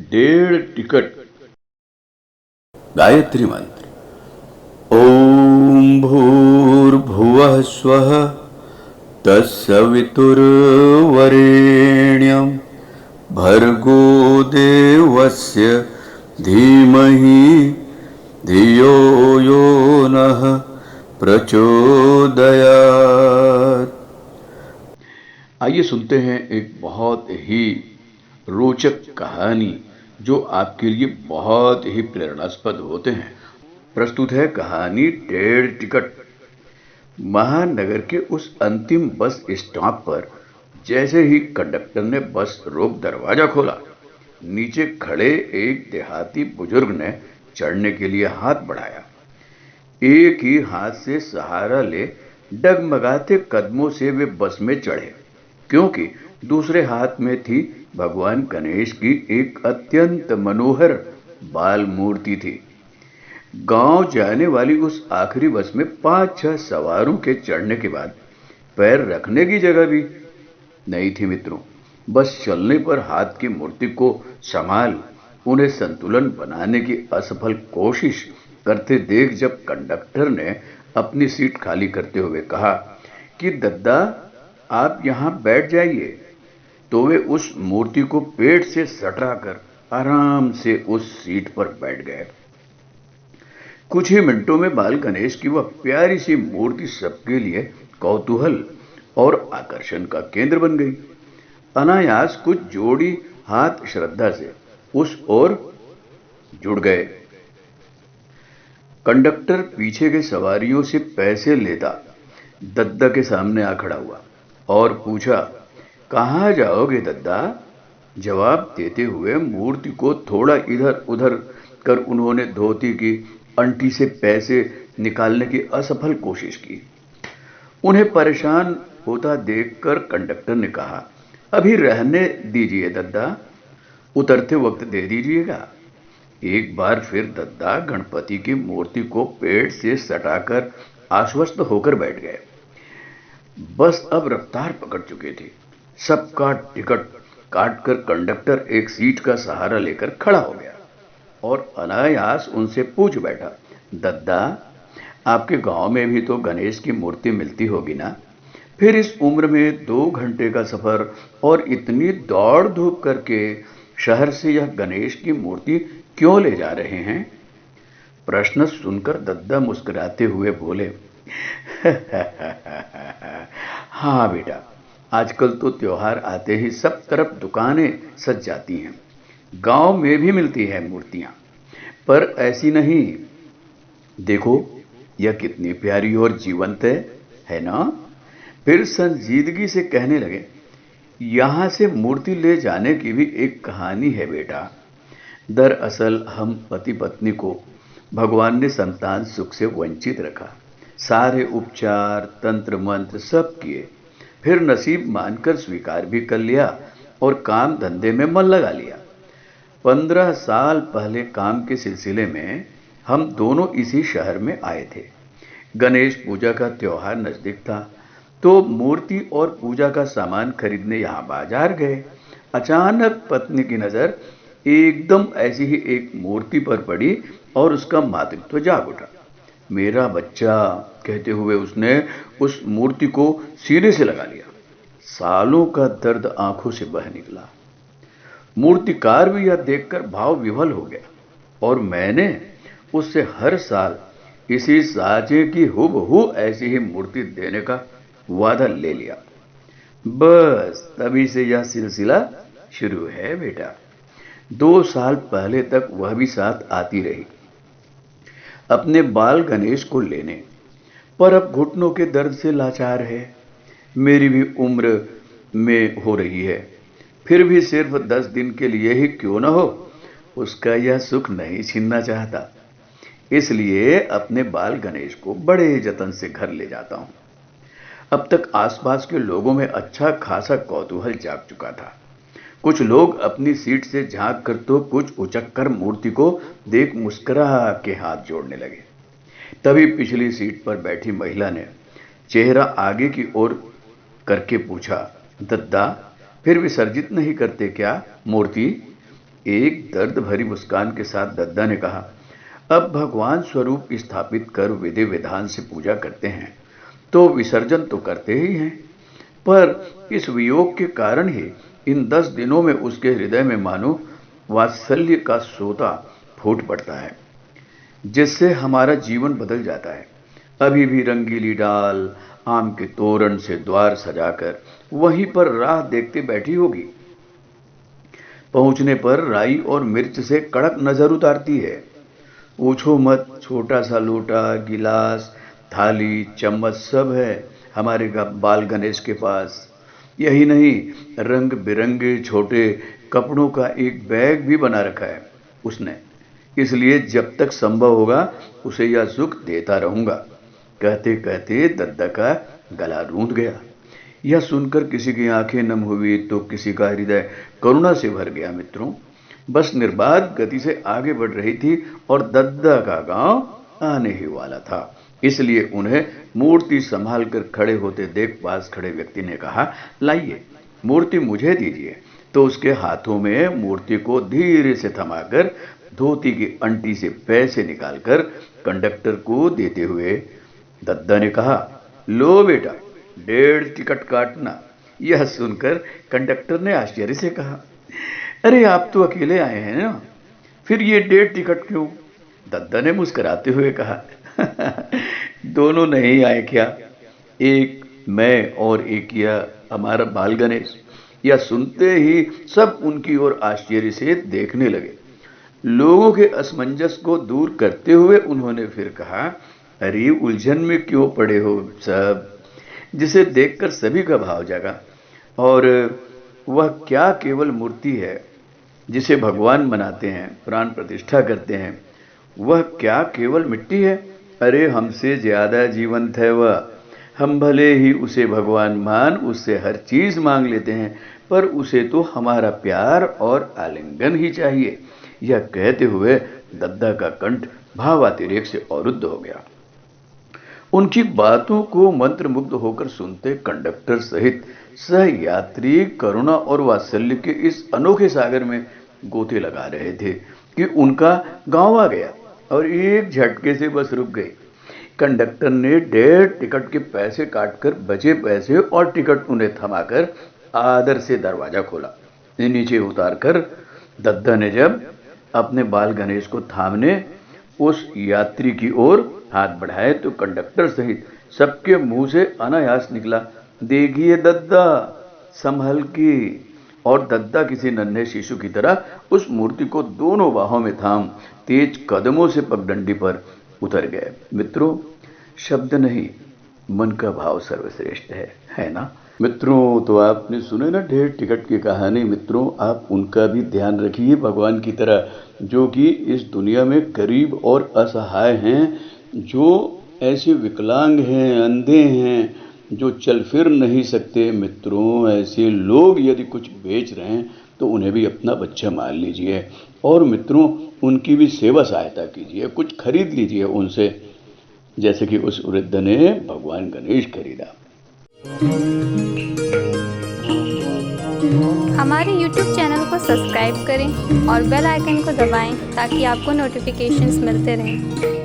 डेढ़ टिकट। गायत्री मंत्र। ओम भूर्भुवः स्वः तत्सवितुर्वरेण्यं भर्गो देवस्य धीमहि धियो यो नः प्रचोदयात्। आइए सुनते हैं एक बहुत ही रोचक कहानी जो आपके लिए बहुत ही प्रेरणास्पद होते हैं। प्रस्तुत है कहानी डेढ़ टिकट। महानगर के उस अंतिम बस स्टॉप पर जैसे ही कंडक्टर ने बस रोक दरवाजा खोला, नीचे खड़े एक देहाती बुजुर्ग ने चढ़ने के लिए हाथ बढ़ाया। एक ही हाथ से सहारा ले डगमगाते कदमों से वे बस में चढ़े, क्योंकि दूसरे हाथ में थी भगवान गणेश की एक अत्यंत मनोहर बाल मूर्ति थी। गांव जाने वाली उस आखिरी बस में 5-6 सवारों के चढ़ने के बाद पैर रखने की जगह भी नहीं थी मित्रों। बस चलने पर हाथ की मूर्ति को संभाल उन्हें संतुलन बनाने की असफल कोशिश करते देख जब कंडक्टर ने अपनी सीट खाली करते हुए कहा कि दद्दा आप यहां बैठ जाइए, तो वे उस मूर्ति को पेट से सटाकर आराम से उस सीट पर बैठ गए। कुछ ही मिनटों में बाल गणेश की वह प्यारी सी मूर्ति सबके लिए कौतूहल और आकर्षण का केंद्र बन गई। अनायास कुछ जोड़ी हाथ श्रद्धा से उस ओर जुड़ गए। कंडक्टर पीछे के सवारियों से पैसे लेता दद्दा के सामने आ खड़ा हुआ और पूछा, कहाँ जाओगे दद्दा? जवाब देते हुए मूर्ति को थोड़ा इधर उधर कर उन्होंने धोती की अंटी से पैसे निकालने की असफल कोशिश की। उन्हें परेशान होता देखकर कंडक्टर ने कहा, अभी रहने दीजिए दद्दा, उतरते वक्त दे दीजिएगा। एक बार फिर दद्दा गणपति की मूर्ति को पेट से सटाकर आश्वस्त होकर बैठ गए। बस अब रफ्तार पकड़ चुकी थी। सबका टिकट काटकर कंडक्टर एक सीट का सहारा लेकर खड़ा हो गया और अनायास उनसे पूछ बैठा, दद्दा आपके गांव में भी तो गणेश की मूर्ति मिलती होगी ना? फिर इस उम्र में 2 घंटे का सफर और इतनी दौड़ धूप करके शहर से यह गणेश की मूर्ति क्यों ले जा रहे हैं? प्रश्न सुनकर दद्दा मुस्कुराते हुए बोले, हाँ बेटा, आजकल तो त्योहार आते ही सब तरफ दुकानें सज जाती हैं। गांव में भी मिलती है मूर्तियां, पर ऐसी नहीं। देखो यह कितनी प्यारी और जीवंत है ना? फिर संजीदगी से कहने लगे, यहां से मूर्ति ले जाने की भी एक कहानी है बेटा। दरअसल हम पति पत्नी को भगवान ने संतान सुख से वंचित रखा। सारे उपचार तंत्र मंत्र सब किए, फिर नसीब मानकर स्वीकार भी कर लिया और काम धंधे में मन लगा लिया। 15 साल पहले काम के सिलसिले में हम दोनों इसी शहर में आए थे। गणेश पूजा का त्योहार नजदीक था, तो मूर्ति और पूजा का सामान खरीदने यहाँ बाजार गए। अचानक पत्नी की नजर एकदम ऐसी ही एक मूर्ति पर पड़ी और उसका मातृत्व जाग उठा। मेरा बच्चा कहते हुए उसने उस मूर्ति को सीने से लगा लिया। सालों का दर्द आंखों से बह निकला। मूर्तिकार भी यह देखकर भाव विह्वल हो गया और मैंने उससे हर साल इसी साजे की हूबहू ऐसी ही मूर्ति देने का वादा ले लिया। बस तभी से यह सिलसिला शुरू है बेटा। 2 साल पहले तक वह भी साथ आती रही अपने बाल गणेश को लेने, पर अब घुटनों के दर्द से लाचार है। मेरी भी उम्र में हो रही है, फिर भी सिर्फ 10 दिन के लिए ही क्यों न हो, उसका यह सुख नहीं छीनना चाहता। इसलिए अपने बाल गणेश को बड़े जतन से घर ले जाता हूं। अब तक आसपास के लोगों में अच्छा खासा कौतूहल जाग चुका था। कुछ लोग अपनी सीट से झांक कर तो कुछ उचक्कर मूर्ति को देख मुस्कुरा के हाथ जोड़ने लगे। तभी पिछली सीट पर बैठी महिला ने चेहरा आगे की ओर करके पूछा, दद्दा फिर विसर्जित नहीं करते क्या मूर्ति? एक दर्द भरी मुस्कान के साथ दद्दा ने कहा, अब भगवान स्वरूप स्थापित कर विधि विधान से पूजा करते हैं तो विसर्जन तो करते ही हैं, पर इस वियोग के कारण ही इन 10 दिनों में उसके हृदय में मानो वात्सल्य का सोता फूट पड़ता है, जिससे हमारा जीवन बदल जाता है। अभी भी रंगीली डाल आम के तोरण से द्वार सजाकर वहीं पर राह देखते बैठी होगी। पहुंचने पर राई और मिर्च से कड़क नजर उतारती है। पूछो मत, छोटा सा लोटा, गिलास, थाली, चम्मच सब है हमारे बाल गणेश के पास। यही नहीं, रंग बिरंगे छोटे कपड़ों का एक बैग भी बना रखा है उसने, इसलिए जब तक संभव होगा उसे यह सुख देता रहूंगा। कहते कहते दद्दा का गला रूंध गया। यह सुनकर किसी की आंखें नम हुई तो किसी का हृदय करुणा से भर गया। मित्रों, बस निर्बाध गति से आगे बढ़ रही थी और दद्दा का गांव आने ही वाला था, इसलिए उन्हें मूर्ति संभाल कर खड़े होते देख पास खड़े व्यक्ति ने कहा, लाइए मूर्ति मुझे दीजिए। तो उसके हाथों में मूर्ति को धीरे से थमाकर धोती की अंटी से पैसे निकालकर कंडक्टर को देते हुए दद्दा ने कहा, लो बेटा, 1.5 टिकट काटना। यह सुनकर कंडक्टर ने आश्चर्य से कहा, अरे आप तो अकेले आए हैं ना, फिर ये 1.5 टिकट क्यों? दद्दा ने मुस्कुराते हुए कहा, दोनों नहीं आए क्या? एक मैं और एक यह हमारा बाल गणेश। यह सुनते ही सब उनकी ओर आश्चर्य से देखने लगे। लोगों के असमंजस को दूर करते हुए उन्होंने फिर कहा, अरे उलझन में क्यों पड़े हो सब? जिसे देखकर सभी का भाव जागा। और वह क्या केवल मूर्ति है जिसे भगवान मनाते हैं, प्राण प्रतिष्ठा करते हैं, वह क्या केवल मिट्टी है? अरे हमसे ज्यादा जीवंत है वह। हम भले ही उसे भगवान मान उससे हर चीज मांग लेते हैं, पर उसे तो हमारा प्यार और आलिंगन ही चाहिए। यह कहते हुए दद्दा का कंठ भावातिरेक से अवरुद्ध हो गया। उनकी बातों को मंत्रमुग्ध होकर सुनते कंडक्टर सहित सह यात्री करुणा और वात्सल्य के इस अनोखे सागर में गोते लगा रहे थे कि उनका गांव आ गया और एक झटके से बस रुक गई। कंडक्टर ने 1.5 टिकट के पैसे काटकर बचे पैसे और टिकट उन्हें थमाकर आदर से दरवाजा खोला। नीचे उतारकर दद्दा ने जब अपने बाल गणेश को थामने उस यात्री की ओर हाथ बढ़ाए तो कंडक्टर सहित सबके मुंह से अनायास निकला, देखिए दद्दा, संभल की। और दद्दा किसी नन्हे शिशु की तरह उस मूर्ति को दोनों बाहों में थाम तेज कदमों से पगडंडी पर उतर गए। मित्रों, शब्द नहीं, मन का भाव सर्वश्रेष्ठ है ना? मित्रों, तो आपने सुने ना 1.5 टिकट की कहानी। मित्रों, आप उनका भी ध्यान रखिए भगवान की तरह, जो कि इस दुनिया में गरीब और असहाय हैं, जो ऐसे विकलांग हैं, अंधे हैं, जो चल फिर नहीं सकते। मित्रों, ऐसे लोग यदि कुछ बेच रहे हैं तो उन्हें भी अपना बच्चा मान लीजिए और मित्रों उनकी भी सेवा सहायता कीजिए, कुछ खरीद लीजिए उनसे, जैसे कि उस वृद्ध ने भगवान गणेश खरीदा। हमारे YouTube चैनल को सब्सक्राइब करें और बेल आइकन को दबाएं ताकि आपको नोटिफिकेशंस मिलते रहें।